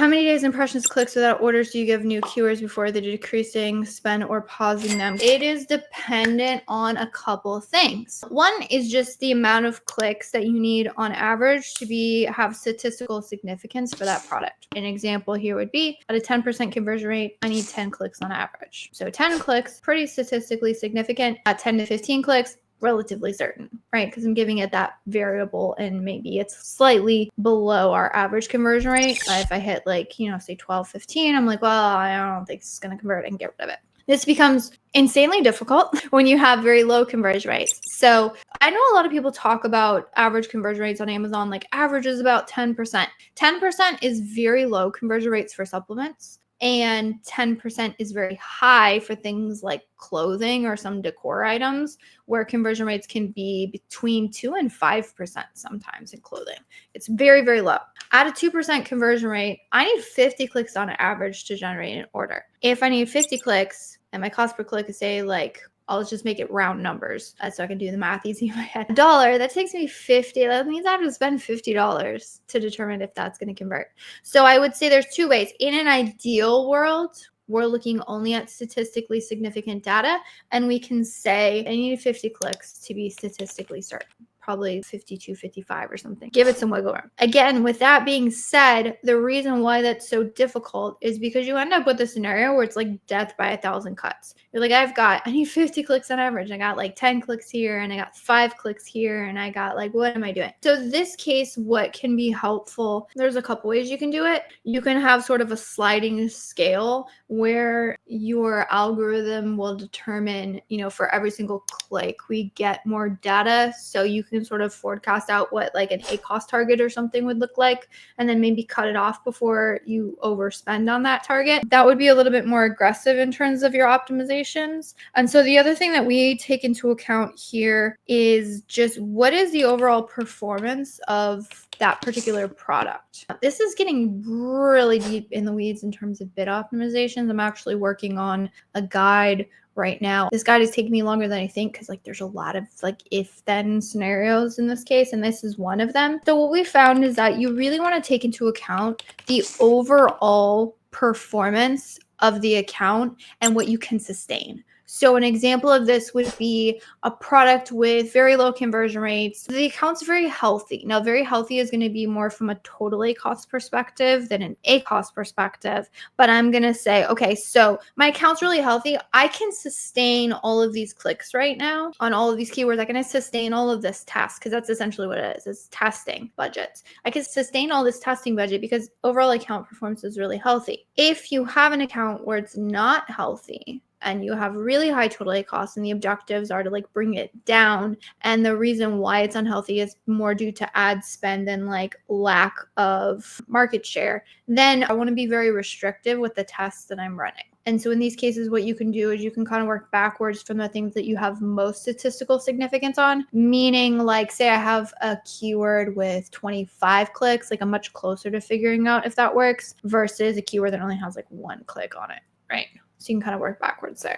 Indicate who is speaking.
Speaker 1: how many days, impressions, clicks without orders do you give new keywords before the decreasing spend or pausing them? It is dependent on a couple of things. One is just the amount of clicks that you need on average to have statistical significance for that product. An example here would be at a 10% conversion rate, I need 10 clicks on average. So 10 clicks, pretty statistically significant. At 10 to 15 clicks, relatively certain, right? Because I'm giving it that variable and maybe it's slightly below our average conversion rate. If I hit like, say 12, 15, I'm like, well, I don't think this is going to convert and get rid of it. This becomes insanely difficult when you have very low conversion rates. So I know a lot of people talk about average conversion rates on Amazon, like average is about 10%. 10% is very low conversion rates for supplements. And 10% is very high for things like clothing or some decor items, where conversion rates can be between 2 and 5% sometimes in clothing. It's very, very low. At a 2% conversion rate, I need 50 clicks on average to generate an order. If I need 50 clicks and my cost per click is, say, like, I'll just make it round numbers so I can do the math easy in my head. $1, that takes me 50. That means I have to spend $50 to determine if that's going to convert. So I would say there's two ways. In an ideal world, we're looking only at statistically significant data, and we can say I need 50 clicks to be statistically certain. Probably 52, 55 or something. Give it some wiggle room. Again, with that being said, the reason why that's so difficult is because you end up with a scenario where it's like death by 1,000 cuts. You're like, I need 50 clicks on average. I got like 10 clicks here and I got 5 clicks here and I got like, what am I doing? So this case, what can be helpful, there's a couple ways you can do it. You can have sort of a sliding scale where your algorithm will determine, for every single click, we get more data. So you can sort of forecast out what like an ACoS target or something would look like, and then maybe cut it off before you overspend on that target. That would be a little bit more aggressive in terms of your optimizations. And so the other thing that we take into account here is just what is the overall performance of that particular product. This is getting really deep in the weeds in terms of bid optimizations. I'm actually working on a guide right now. This guide is taking me longer than I think because there's a lot of if-then scenarios in this case, and this is one of them. So what we found is that you really want to take into account the overall performance of the account and what you can sustain. So an example of this would be a product with very low conversion rates. The account's very healthy. Now, very healthy is going to be more from a total ACoS perspective than an ACoS perspective. But I'm going to say, okay, so my account's really healthy. I can sustain all of these clicks right now on all of these keywords. I can sustain all of this task because that's essentially what it is. It's testing budgets. I can sustain all this testing budget because overall account performance is really healthy. If you have an account where it's not healthy, and you have really high total ACoS, and the objectives are to bring it down, and the reason why it's unhealthy is more due to ad spend than lack of market share, then I want to be very restrictive with the tests that I'm running. And so in these cases, what you can do is you can kind of work backwards from the things that you have most statistical significance on, meaning say I have a keyword with 25 clicks, I'm much closer to figuring out if that works versus a keyword that only has 1 click on it, right? So you can kind of work backwards there.